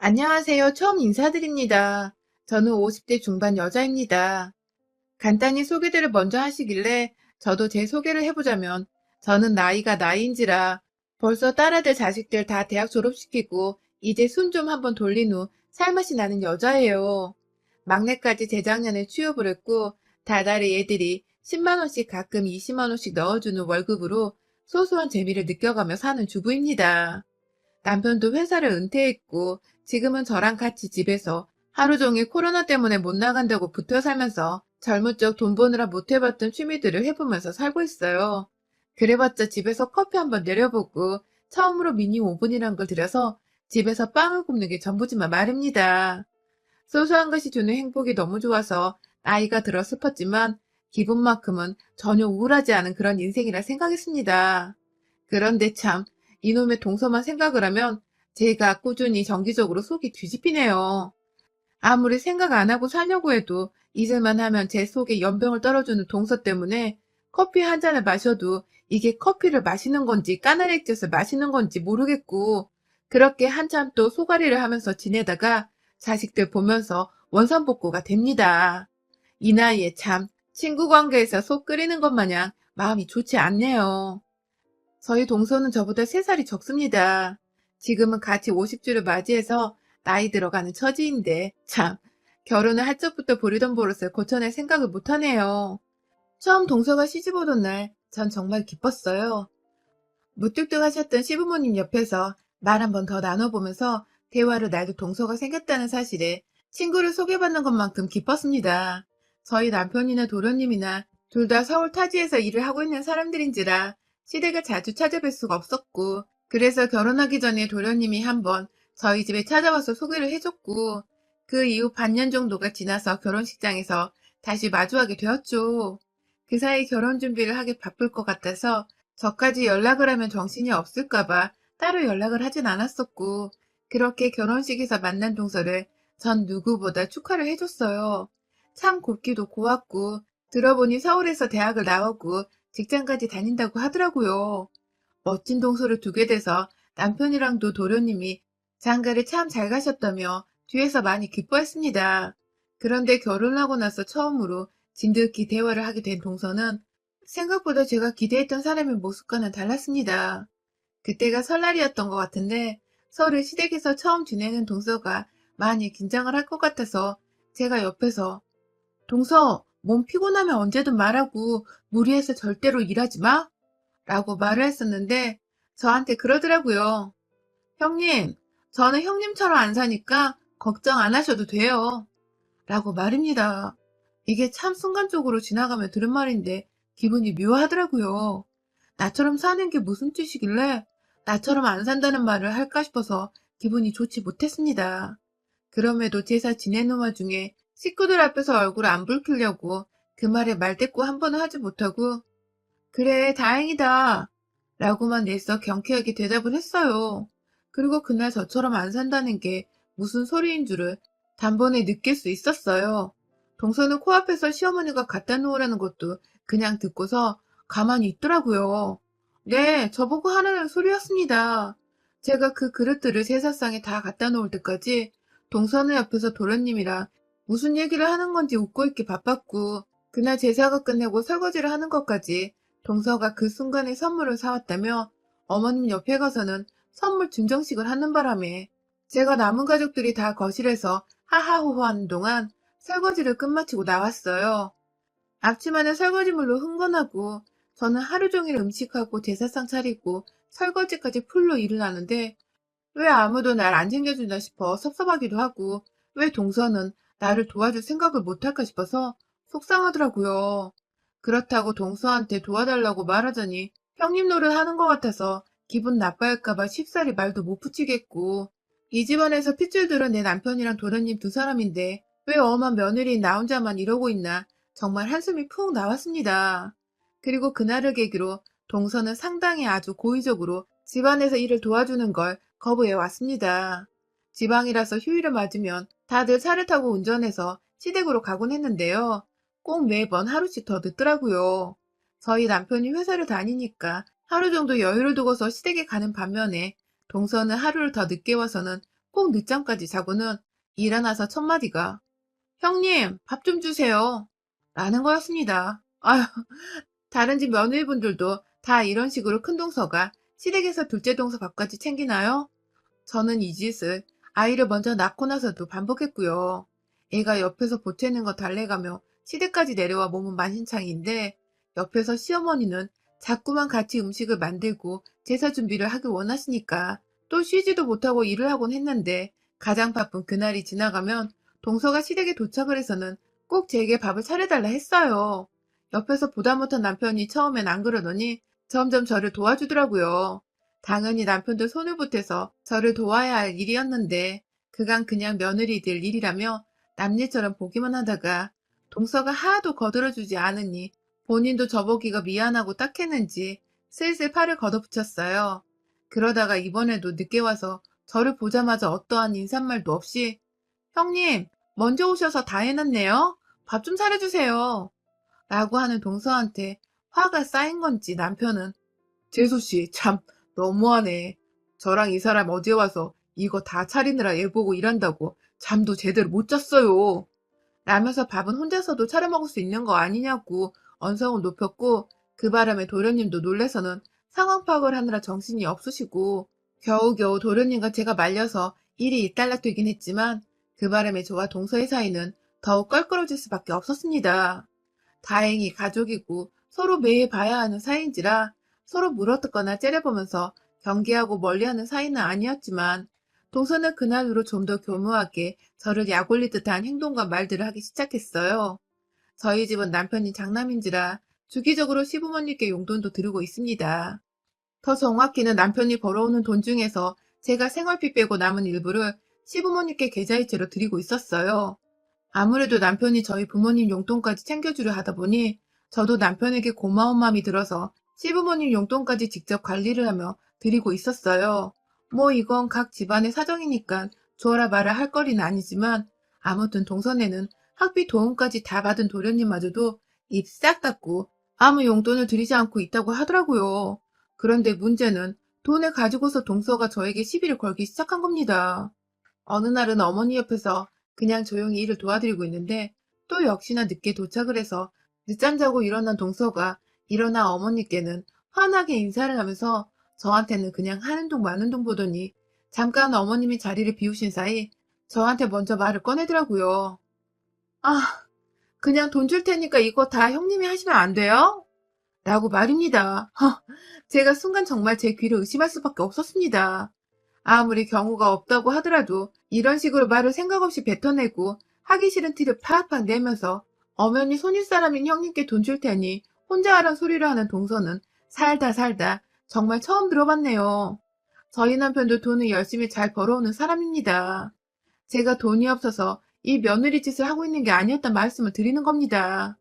안녕하세요. 처음 인사드립니다. 저는 50대 중반 여자입니다. 간단히 소개들을 먼저 하시길래 저도 제 소개를 해보자면 저는 나이가 나이인지라 벌써 딸아들 자식들 다 대학 졸업시키고 이제 순 좀 한번 돌린 후 살맛이 나는 여자예요. 막내까지 재작년에 취업을 했고 달달이 애들이 10만 원씩 가끔 20만 원씩 넣어주는 월급으로 소소한 재미를 느껴가며 사는 주부입니다. 남편도 회사를 은퇴했고 지금은 저랑 같이 집에서 하루 종일 코로나 때문에 못 나간다고 붙어 살면서 젊은 적 돈 버느라 못 해봤던 취미들을 해보면서 살고 있어요. 그래봤자 집에서 커피 한번 내려보고 처음으로 미니 오븐이란 걸 들여서 집에서 빵을 굽는 게 전부지만 말입니다. 소소한 것이 주는 행복이 너무 좋아서 나이가 들어 슬펐지만 기분만큼은 전혀 우울하지 않은 그런 인생이라 생각했습니다. 그런데 참 이놈의 동서만 생각을 하면 제가 꾸준히 정기적으로 속이 뒤집히네요. 아무리 생각 안 하고 살려고 해도 잊을만 하면 제 속에 연병을 떨어주는 동서 때문에 커피 한 잔을 마셔도 이게 커피를 마시는 건지 까나리 액젓을 마시는 건지 모르겠고 그렇게 한참 또 소가리를 하면서 지내다가 자식들 보면서 원산복구가 됩니다. 이 나이에 참 친구 관계에서 속 끓이는 것 마냥 마음이 좋지 않네요. 저희 동서는 저보다 3살이 적습니다. 지금은 같이 50주를 맞이해서 나이 들어가는 처지인데 참 결혼을 할 적부터 부리던 버릇을 고쳐낼 생각을 못하네요. 처음 동서가 시집 오던 날 전 정말 기뻤어요. 무뚝뚝하셨던 시부모님 옆에서 말 한 번 더 나눠보면서 대화를 나도 동서가 생겼다는 사실에 친구를 소개받는 것만큼 기뻤습니다. 저희 남편이나 도련님이나 둘 다 서울 타지에서 일을 하고 있는 사람들인지라 시댁을 자주 찾아뵐 수가 없었고 그래서 결혼하기 전에 도련님이 한번 저희 집에 찾아와서 소개를 해줬고 그 이후 반년 정도가 지나서 결혼식장에서 다시 마주하게 되었죠. 그 사이 결혼 준비를 하기 바쁠 것 같아서 저까지 연락을 하면 정신이 없을까봐 따로 연락을 하진 않았었고, 그렇게 결혼식에서 만난 동서를 전 누구보다 축하를 해줬어요. 참 곱기도 고왔고, 들어보니 서울에서 대학을 나오고 직장까지 다닌다고 하더라고요. 멋진 동서를 두게 돼서 남편이랑도 도련님이 장가를 참 잘 가셨다며 뒤에서 많이 기뻐했습니다. 그런데 결혼하고 나서 처음으로 진득히 대화를 하게 된 동서는 생각보다 제가 기대했던 사람의 모습과는 달랐습니다. 그때가 설날이었던 것 같은데 설을 시댁에서 처음 지내는 동서가 많이 긴장을 할 것 같아서 제가 옆에서 동서, 몸 피곤하면 언제든 말하고 무리해서 절대로 일하지 마? 라고 말을 했었는데 저한테 그러더라고요. 형님, 저는 형님처럼 안 사니까 걱정 안 하셔도 돼요. 라고 말입니다. 이게 참 순간적으로 지나가며 들은 말인데 기분이 묘하더라고요. 나처럼 사는 게 무슨 뜻이길래 나처럼 안 산다는 말을 할까 싶어서 기분이 좋지 못했습니다. 그럼에도 제사 지내는 와중에 식구들 앞에서 얼굴 안 붉히려고 그 말에 말대꾸 한 번은 하지 못하고 그래 다행이다 라고만 내서 경쾌하게 대답을 했어요. 그리고 그날 저처럼 안 산다는 게 무슨 소리인 줄을 단번에 느낄 수 있었어요. 동서는 코앞에서 시어머니가 갖다 놓으라는 것도 그냥 듣고서 가만히 있더라고요. 네, 저보고 하라는 소리였습니다. 제가 그 그릇들을 제사상에 다 갖다 놓을 때까지 동서는 옆에서 도련님이랑 무슨 얘기를 하는 건지 웃고 있기 바빴고 그날 제사가 끝내고 설거지를 하는 것까지 동서가 그 순간에 선물을 사왔다며 어머님 옆에 가서는 선물 증정식을 하는 바람에 제가 남은 가족들이 다 거실에서 하하호호하는 동안 설거지를 끝마치고 나왔어요. 앞치마는 설거지물로 흥건하고 저는 하루 종일 음식하고 제사상 차리고 설거지까지 풀로 일을 하는데 왜 아무도 날 안 챙겨준다 싶어 섭섭하기도 하고 왜 동서는 나를 도와줄 생각을 못할까 싶어서 속상하더라고요. 그렇다고 동서한테 도와달라고 말하자니 형님 노릇 하는 것 같아서 기분 나빠할까봐 쉽사리 말도 못 붙이겠고 이 집안에서 핏줄 들은 내 남편이랑 도련님 두 사람인데 왜 엄한 며느리인 나 혼자만 이러고 있나 정말 한숨이 푹 나왔습니다. 그리고 그날을 계기로 동서는 상당히 아주 고의적으로 집안에서 일을 도와주는 걸 거부해 왔습니다. 지방이라서 휴일을 맞으면 다들 차를 타고 운전해서 시댁으로 가곤 했는데요. 꼭 매번 하루씩 더 늦더라고요. 저희 남편이 회사를 다니니까 하루 정도 여유를 두고서 시댁에 가는 반면에 동서는 하루를 더 늦게 와서는 꼭 늦잠까지 자고는 일어나서 첫 마디가 형님, 밥 좀 주세요. 라는 거였습니다. 아휴, 다른 집 며느리분들도 다 이런 식으로 큰 동서가 시댁에서 둘째 동서 밥까지 챙기나요? 저는 이 짓을 아이를 먼저 낳고 나서도 반복했고요. 애가 옆에서 보채는 거 달래가며 시댁까지 내려와 몸은 만신창이인데 옆에서 시어머니는 자꾸만 같이 음식을 만들고 제사 준비를 하길 원하시니까 또 쉬지도 못하고 일을 하곤 했는데 가장 바쁜 그날이 지나가면 동서가 시댁에 도착을 해서는 꼭 제게 밥을 차려달라 했어요. 옆에서 보다 못한 남편이 처음엔 안 그러더니 점점 저를 도와주더라고요. 당연히 남편도 손을 보태서 저를 도와야 할 일이었는데 그간 그냥 며느리들 일이라며 남일처럼 보기만 하다가 동서가 하나도 거들어주지 않으니 본인도 저보기가 미안하고 딱했는지 슬슬 팔을 걷어붙였어요. 그러다가 이번에도 늦게 와서 저를 보자마자 어떠한 인사말도 없이 형님, 먼저 오셔서 다 해놨네요. 밥 좀 차려주세요. 라고 하는 동서한테 화가 쌓인 건지 남편은 재수씨, 참, 너무하네. 저랑 이 사람 어제 와서 이거 다 차리느라 애 보고 일한다고 잠도 제대로 못 잤어요. 라면서 밥은 혼자서도 차려 먹을 수 있는 거 아니냐고 언성을 높였고 그 바람에 도련님도 놀래서는 상황 파악을 하느라 정신이 없으시고 겨우겨우 도련님과 제가 말려서 일이 일단락되긴 했지만 그 바람에 저와 동서의 사이는 더욱 껄끄러질 수밖에 없었습니다. 다행히 가족이고 서로 매일 봐야 하는 사이인지라 서로 물어뜯거나 째려보면서 경계하고 멀리하는 사이는 아니었지만 동서는 그날으로 좀 더 교묘하게 저를 약올릴 듯한 행동과 말들을 하기 시작했어요. 저희 집은 남편이 장남인지라 주기적으로 시부모님께 용돈도 드리고 있습니다. 더 정확히는 남편이 벌어오는 돈 중에서 제가 생활비 빼고 남은 일부를 시부모님께 계좌이체로 드리고 있었어요. 아무래도 남편이 저희 부모님 용돈까지 챙겨주려 하다 보니 저도 남편에게 고마운 마음이 들어서 시부모님 용돈까지 직접 관리를 하며 드리고 있었어요. 뭐 이건 각 집안의 사정이니까 주어라 말아 할 거리는 아니지만 아무튼 동선에는 학비 도움까지 다 받은 도련님마저도 입 싹 닫고 아무 용돈을 드리지 않고 있다고 하더라고요. 그런데 문제는 돈을 가지고서 동서가 저에게 시비를 걸기 시작한 겁니다. 어느 날은 어머니 옆에서 그냥 조용히 일을 도와드리고 있는데 또 역시나 늦게 도착을 해서 늦잠 자고 일어난 동서가 일어나 어머니께는 환하게 인사를 하면서 저한테는 그냥 하는 둥 마는 둥 보더니 잠깐 어머님이 자리를 비우신 사이 저한테 먼저 말을 꺼내더라고요. 아, 그냥 돈 줄 테니까 이거 다 형님이 하시면 안 돼요? 라고 말입니다. 제가 순간 정말 제 귀를 의심할 수밖에 없었습니다. 아무리 경우가 없다고 하더라도 이런 식으로 말을 생각 없이 뱉어내고 하기 싫은 티를 팍팍 내면서 엄연히 손윗사람인 형님께 돈 줄 테니 혼자 하란 소리를 하는 동서는 살다 살다 정말 처음 들어봤네요. 저희 남편도 돈을 열심히 잘 벌어오는 사람입니다. 제가 돈이 없어서 이 며느리 짓을 하고 있는 게 아니었단 말씀을 드리는 겁니다.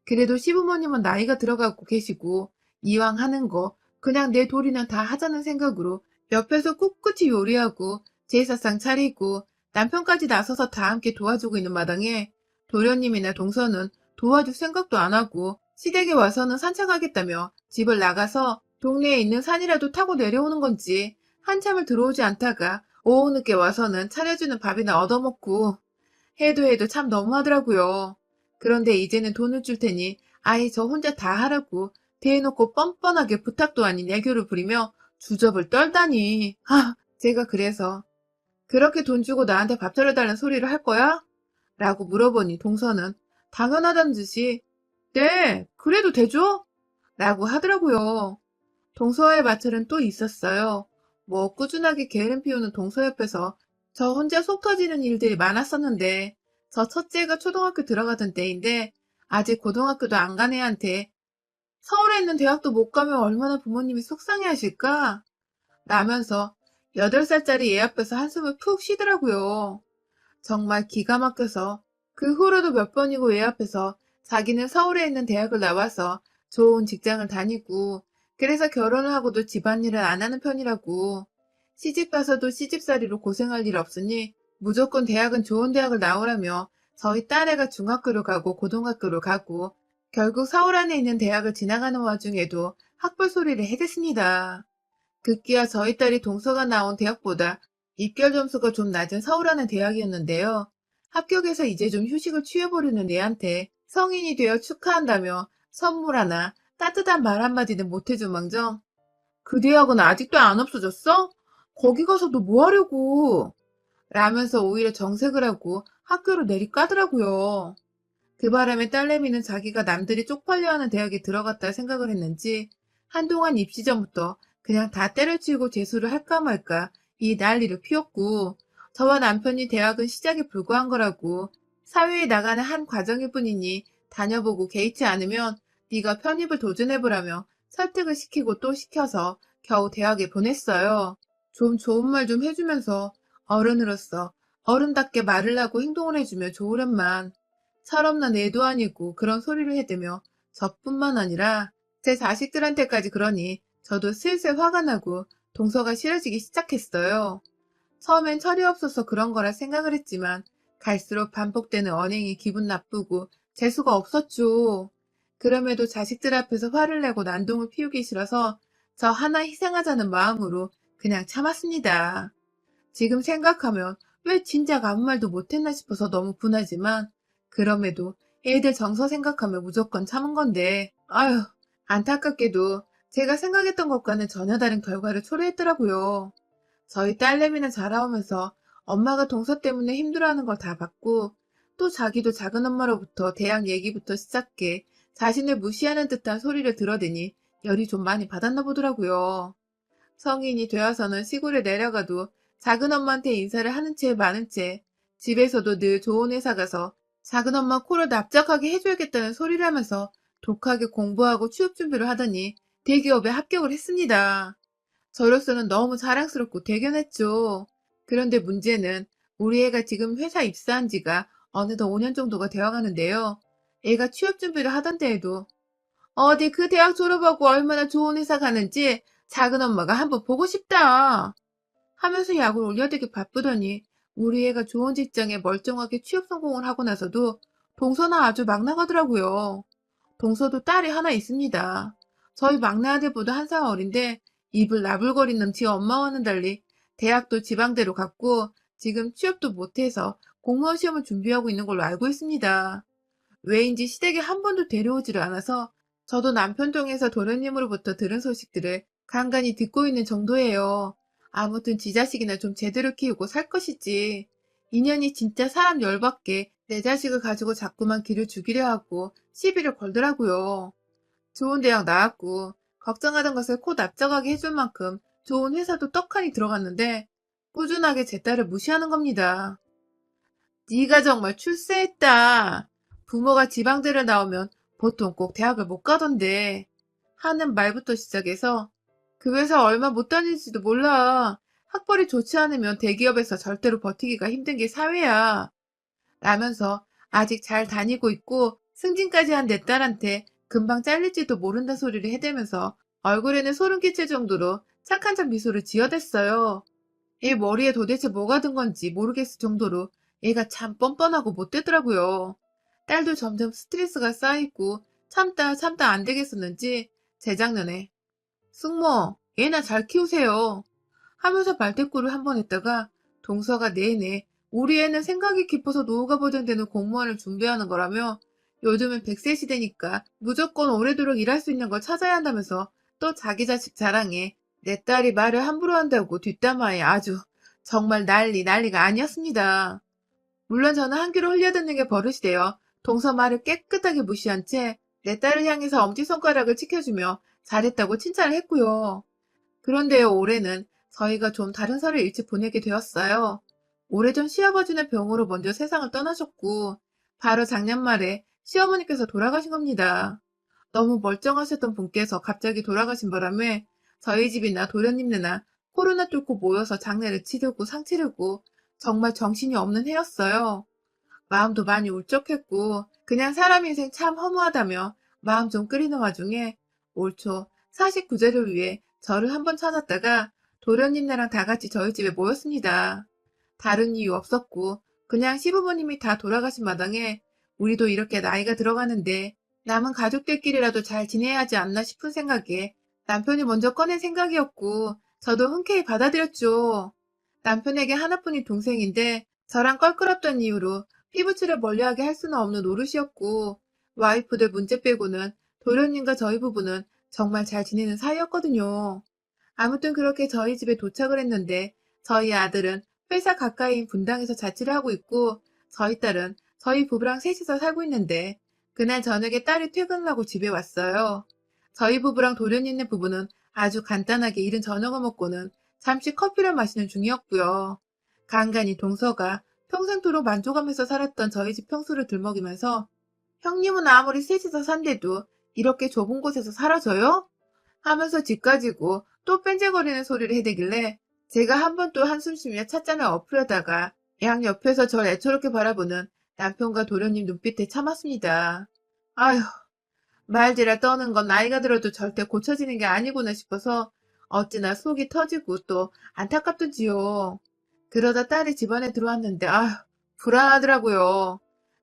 그래도 시부모님은 나이가 들어가고 계시고 이왕 하는 거 그냥 내 도리는 다 하자는 생각으로 옆에서 꿋꿋이 요리하고 제사상 차리고 남편까지 나서서 다 함께 도와주고 있는 마당에 도련님이나 동서는 도와줄 생각도 안 하고 시댁에 와서는 산책하겠다며 집을 나가서 동네에 있는 산이라도 타고 내려오는 건지 한참을 들어오지 않다가 오후 늦게 와서는 차려주는 밥이나 얻어먹고 해도 참 너무하더라고요. 그런데 이제는 돈을 줄 테니 아예 저 혼자 다 하라고 대놓고 뻔뻔하게 부탁도 아닌 애교를 부리며 주접을 떨다니. 제가 그래서 그렇게 돈 주고 나한테 밥 차려달라는 소리를 할 거야? 라고 물어보니 동서는 당연하다는 듯이 네, 그래도 되죠? 라고 하더라고요. 동서와의 마찰은 또 있었어요. 뭐 꾸준하게 게으름 피우는 동서 옆에서 저 혼자 속 터지는 일들이 많았었는데 저 첫째가 초등학교 들어가던 때인데 아직 고등학교도 안 간 애한테 서울에 있는 대학도 못 가면 얼마나 부모님이 속상해하실까? 라면서 8살짜리 애 앞에서 한숨을 푹 쉬더라고요. 정말 기가 막혀서 그 후로도 몇 번이고 애 앞에서 자기는 서울에 있는 대학을 나와서 좋은 직장을 다니고 그래서 결혼을 하고도 집안일을 안 하는 편이라고 시집 가서도 시집살이로 고생할 일 없으니 무조건 대학은 좋은 대학을 나오라며 저희 딸애가 중학교로 가고 고등학교로 가고 결국 서울 안에 있는 대학을 지나가는 와중에도 학벌 소리를 해댔습니다. 급기야 저희 딸이 동서가 나온 대학보다 입결 점수가 좀 낮은 서울하는 대학이었는데요. 합격해서 이제 좀 휴식을 취해보려는 애한테 성인이 되어 축하한다며 선물 하나, 따뜻한 말 한마디는 못해준 망정. 그 대학은 아직도 안 없어졌어? 거기 가서 너 뭐 하려고? 라면서 오히려 정색을 하고 학교로 내리까더라고요. 그 바람에 딸내미는 자기가 남들이 쪽팔려하는 대학에 들어갔다 생각을 했는지 한동안 입시 전부터 그냥 다 때려치우고 재수를 할까 말까 이 난리를 피웠고, 저와 남편이 대학은 시작에 불과한 거라고, 사회에 나가는 한 과정일 뿐이니 다녀보고 개의치 않으면 네가 편입을 도전해보라며 설득을 시키고 또 시켜서 겨우 대학에 보냈어요. 좀 좋은 말 좀 해주면서 어른으로서 어른답게 말을 하고 행동을 해주며 좋으련만 철없는 애도 아니고 그런 소리를 해대며 저뿐만 아니라 제 자식들한테까지 그러니 저도 슬슬 화가 나고 동서가 싫어지기 시작했어요. 처음엔 철이 없어서 그런 거라 생각을 했지만 갈수록 반복되는 언행이 기분 나쁘고 재수가 없었죠. 그럼에도 자식들 앞에서 화를 내고 난동을 피우기 싫어서 저 하나 희생하자는 마음으로 그냥 참았습니다. 지금 생각하면 왜 진작 아무 말도 못했나 싶어서 너무 분하지만, 그럼에도 애들 정서 생각하면 무조건 참은 건데, 아휴, 안타깝게도 제가 생각했던 것과는 전혀 다른 결과를 초래했더라고요. 저희 딸내미는 자라오면서 엄마가 동서 때문에 힘들어하는 걸 다 봤고, 또 자기도 작은 엄마로부터 대학 얘기부터 시작해 자신을 무시하는 듯한 소리를 들어대니 열이 좀 많이 받았나 보더라고요. 성인이 되어서는 시골에 내려가도 작은 엄마한테 인사를 하는 채 많은 채 집에서도 늘 좋은 회사 가서 작은 엄마 코를 납작하게 해줘야겠다는 소리를 하면서 독하게 공부하고 취업 준비를 하더니 대기업에 합격을 했습니다. 저로서는 너무 자랑스럽고 대견했죠. 그런데 문제는 우리 애가 지금 회사 입사한 지가 어느덧 5년 정도가 되어 가는데요. 애가 취업 준비를 하던 때에도 어디 그 대학 졸업하고 얼마나 좋은 회사 가는지 작은 엄마가 한번 보고 싶다 하면서 약을 올려대기 바쁘더니 우리 애가 좋은 직장에 멀쩡하게 취업 성공을 하고 나서도 동서나 아주 막 나가더라고요. 동서도 딸이 하나 있습니다. 저희 막내 아들보다 한 살 어린데 입을 나불거리는 지 엄마와는 달리 대학도 지방대로 갔고 지금 취업도 못해서 공무원 시험을 준비하고 있는 걸로 알고 있습니다. 왜인지 시댁에 한 번도 데려오지를 않아서 저도 남편 통해서 도련님으로부터 들은 소식들을 간간히 듣고 있는 정도예요. 아무튼 지 자식이나 좀 제대로 키우고 살 것이지. 인연이 진짜 사람 열받게 내 자식을 가지고 자꾸만 길을 죽이려 하고 시비를 걸더라고요. 좋은 대학 나왔고 걱정하던 것을 코 납작하게 해줄 만큼 좋은 회사도 떡하니 들어갔는데 꾸준하게 제 딸을 무시하는 겁니다. 네가 정말 출세했다. 부모가 지방대를 나오면 보통 꼭 대학을 못 가던데 하는 말부터 시작해서 그 회사 얼마 못 다닐지도 몰라. 학벌이 좋지 않으면 대기업에서 절대로 버티기가 힘든 게 사회야. 라면서 아직 잘 다니고 있고 승진까지 한 내 딸한테 금방 잘릴지도 모른다 소리를 해대면서 얼굴에는 소름 끼칠 정도로 착한 척 미소를 지어댔어요. 얘 머리에 도대체 뭐가 든 건지 모르겠을 정도로 얘가 참 뻔뻔하고 못되더라고요. 딸도 점점 스트레스가 쌓이고 참다 참다 안 되겠었는지 재작년에 숙모 얘나 잘 키우세요 하면서 말대꾸를 한 번 했다가 동서가 내내 우리 애는 생각이 깊어서 노후가 보장되는 공무원을 준비하는 거라며 요즘은 100세 시대니까 무조건 오래도록 일할 수 있는 걸 찾아야 한다면서 또 자기 자식 자랑에 내 딸이 말을 함부로 한다고 뒷담화에 아주 정말 난리가 아니었습니다. 물론 저는 한 귀로 흘려듣는 게 버릇이 되어 동서 말을 깨끗하게 무시한 채 내 딸을 향해서 엄지손가락을 치켜주며 잘했다고 칭찬을 했고요. 그런데요, 올해는 저희가 좀 다른 설을 일찍 보내게 되었어요. 오래전 시아버지는 병으로 먼저 세상을 떠나셨고, 바로 작년 말에 시어머니께서 돌아가신 겁니다. 너무 멀쩡하셨던 분께서 갑자기 돌아가신 바람에 저희 집이나 도련님네나 코로나 뚫고 모여서 장례를 치르고 상 치르고 정말 정신이 없는 해였어요. 마음도 많이 울적했고 그냥 사람 인생 참 허무하다며 마음 좀 끓이는 와중에 올 초 49제를 위해 저를 한번 찾았다가 도련님네랑 다 같이 저희 집에 모였습니다. 다른 이유 없었고 그냥 시부모님이 다 돌아가신 마당에 우리도 이렇게 나이가 들어가는데 남은 가족들끼리라도 잘 지내야 하지 않나 싶은 생각에 남편이 먼저 꺼낸 생각이었고 저도 흔쾌히 받아들였죠. 남편에게 하나뿐인 동생인데 저랑 껄끄럽던 이유로 피부치를 멀리하게 할 수는 없는 노릇이었고 와이프들 문제 빼고는 도련님과 저희 부부는 정말 잘 지내는 사이였거든요. 아무튼 그렇게 저희 집에 도착을 했는데 저희 아들은 회사 가까이인 분당에서 자취를 하고 있고 저희 딸은 저희 부부랑 셋이서 살고 있는데 그날 저녁에 딸이 퇴근을 하고 집에 왔어요. 저희 부부랑 도련님네 부부는 아주 간단하게 이른 저녁을 먹고는 잠시 커피를 마시는 중이었고요. 간간히 동서가 평생토록 만족하면서 살았던 저희 집 평수를 들먹이면서 형님은 아무리 셋이서 산데도 이렇게 좁은 곳에서 살아줘요? 하면서 집 가지고 또 뺀질거리는 소리를 해대길래 제가 한 번 또 한숨 쉬며 찻잔을 엎으려다가 양 옆에서 절 애처롭게 바라보는 남편과 도련님 눈빛에 참았습니다. 아휴, 말지라 떠는 건 나이가 들어도 절대 고쳐지는 게 아니구나 싶어서 어찌나 속이 터지고 또 안타깝던지요. 그러다 딸이 집안에 들어왔는데 아휴, 불안하더라고요.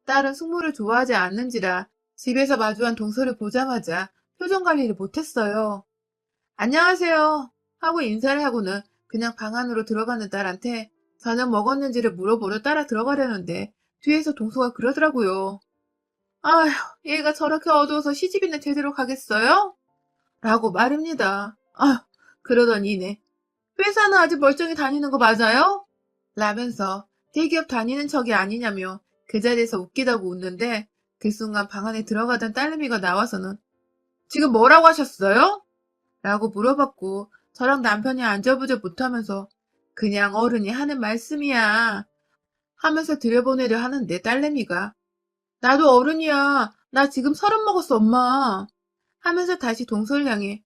딸은 숙모를 좋아하지 않는지라 집에서 마주한 동서를 보자마자 표정 관리를 못했어요. 안녕하세요 하고 인사를 하고는 그냥 방 안으로 들어가는 딸한테 저녁 먹었는지를 물어보러 따라 들어가려는데 뒤에서 동서가 그러더라고요. 아휴, 얘가 저렇게 어두워서 시집이나 제대로 가겠어요? 라고 말입니다. 아휴, 그러던 이내 회사는 아직 멀쩡히 다니는 거 맞아요? 라면서 대기업 다니는 척이 아니냐며 그 자리에서 웃기다고 웃는데 그 순간 방 안에 들어가던 딸내미가 나와서는 지금 뭐라고 하셨어요? 라고 물어봤고 저랑 남편이 안절부절 못하면서 그냥 어른이 하는 말씀이야 하면서 들여보내려 하는데 딸내미가 나도 어른이야. 나 지금 30 먹었어, 엄마. 하면서 다시 동서를 향해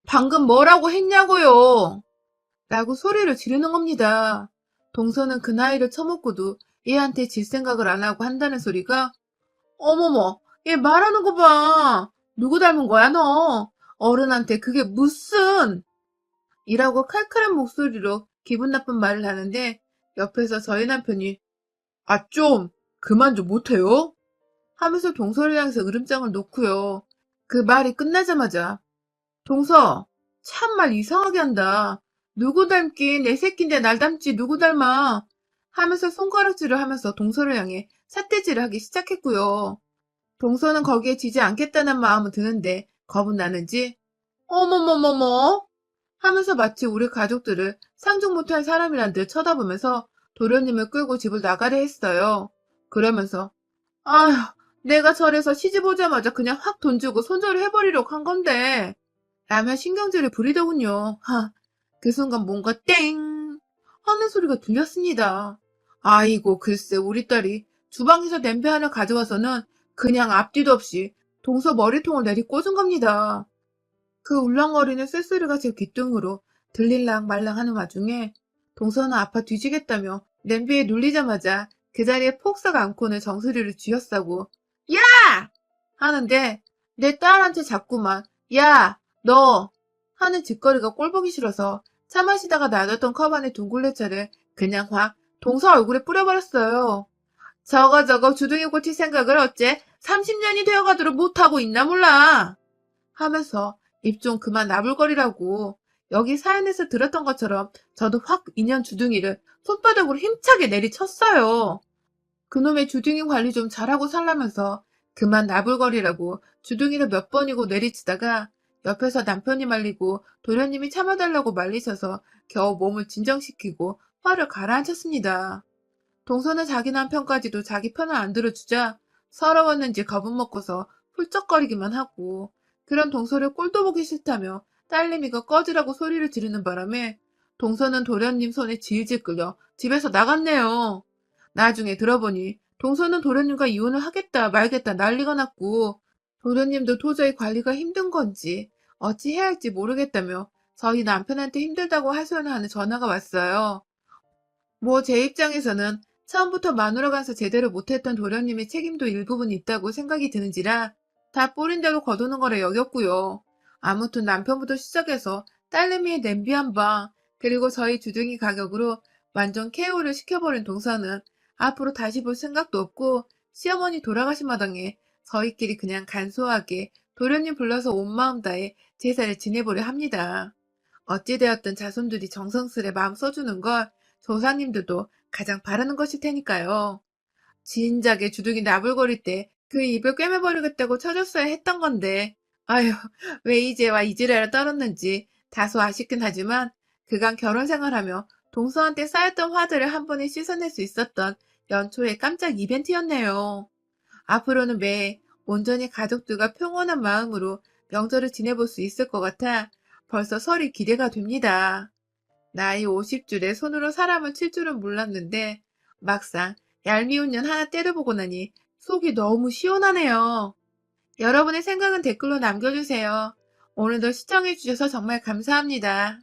방금 뭐라고 했냐고요. 라고 소리를 지르는 겁니다. 동서는 그 나이를 처먹고도 얘한테 질 생각을 안 하고 한다는 소리가 어머머, 얘 말하는 거 봐. 누구 닮은 거야, 너? 어른한테 그게 무슨 이라고 칼칼한 목소리로 기분 나쁜 말을 하는데 옆에서 저희 남편이 아, 좀 그만 좀 못해요? 하면서 동서를 향해서 으름장을 놓고요. 그 말이 끝나자마자 동서, 참말 이상하게 한다. 누구 닮긴 내 새끼인데 날 닮지 누구 닮아. 하면서 손가락질을 하면서 동서를 향해 삿대질을 하기 시작했고요. 동서는 거기에 지지 않겠다는 마음은 드는데 겁은 나는지 어머머머머 하면서 마치 우리 가족들을 상종 못할 사람이란 듯 쳐다보면서 도련님을 끌고 집을 나가려 했어요. 그러면서 아휴, 내가 절에서 시집 오자마자 그냥 확 돈 주고 손절을 해버리려고 한 건데 라며 신경질을 부리더군요. 그 순간 뭔가 땡 하는 소리가 들렸습니다. 아이고 글쎄 우리 딸이 주방에서 냄비 하나 가져와서는 그냥 앞뒤도 없이 동서 머리통을 내리꽂은 겁니다. 그 울렁거리는 쇳소리가 제 귓등으로 들릴랑 말랑 하는 와중에 동서는 아파 뒤지겠다며 냄비에 눌리자마자 그 자리에 폭삭 안고는 정수리를 쥐어싸고 야! 하는데 내 딸한테 자꾸만 야! 너! 하는 짓거리가 꼴보기 싫어서 차 마시다가 놔뒀던 컵 안에 둥글레차를 그냥 확 동서 얼굴에 뿌려버렸어요. 저거 주둥이 고칠 생각을 어째 30년이 되어가도록 못하고 있나 몰라. 하면서 입 좀 그만 나불거리라고 여기 사연에서 들었던 것처럼 저도 확 인연 주둥이를 손바닥으로 힘차게 내리쳤어요. 그놈의 주둥이 관리 좀 잘하고 살라면서 그만 나불거리라고 주둥이를 몇 번이고 내리치다가 옆에서 남편이 말리고 도련님이 참아달라고 말리셔서 겨우 몸을 진정시키고 화를 가라앉혔습니다. 동서는 자기 남편까지도 자기 편을 안 들어주자 서러웠는지 겁은 먹고서 훌쩍거리기만 하고 그런 동서를 꼴도 보기 싫다며 딸내미가 꺼지라고 소리를 지르는 바람에 동서는 도련님 손에 질질 끌려 집에서 나갔네요. 나중에 들어보니 동서는 도련님과 이혼을 하겠다 말겠다 난리가 났고 도련님도 도저히 관리가 힘든 건지 어찌 해야 할지 모르겠다며 저희 남편한테 힘들다고 하소연하는 전화가 왔어요. 뭐 제 입장에서는 처음부터 마누라 간서 제대로 못했던 도련님의 책임도 일부분 있다고 생각이 드는지라 다 뿌린 대로 거두는 거라 여겼고요. 아무튼 남편부터 시작해서 딸내미의 냄비 한 방, 그리고 저희 주둥이 가격으로 완전 KO를 시켜버린 동서는 앞으로 다시 볼 생각도 없고 시어머니 돌아가신 마당에 저희끼리 그냥 간소하게 도련님 불러서 온 마음 다해 제사를 지내보려 합니다. 어찌되었든 자손들이 정성스레 마음 써주는 걸 조상님들도 가장 바라는 것일 테니까요. 진작에 주둥이 나불거릴 때 그 입을 꿰매버리겠다고 쳐줬어야 했던 건데, 아휴, 왜 이제와 이지랄을 떨었는지 다소 아쉽긴 하지만 그간 결혼 생활하며 동서한 때 쌓였던 화들을 한 번에 씻어낼 수 있었던 연초의 깜짝 이벤트였네요. 앞으로는 매해 온전히 가족들과 평온한 마음으로 명절을 지내볼 수 있을 것 같아 벌써 설이 기대가 됩니다. 나이 50줄에 손으로 사람을 칠 줄은 몰랐는데 막상 얄미운 년 하나 때려보고 나니 속이 너무 시원하네요. 여러분의 생각은 댓글로 남겨주세요. 오늘도 시청해주셔서 정말 감사합니다.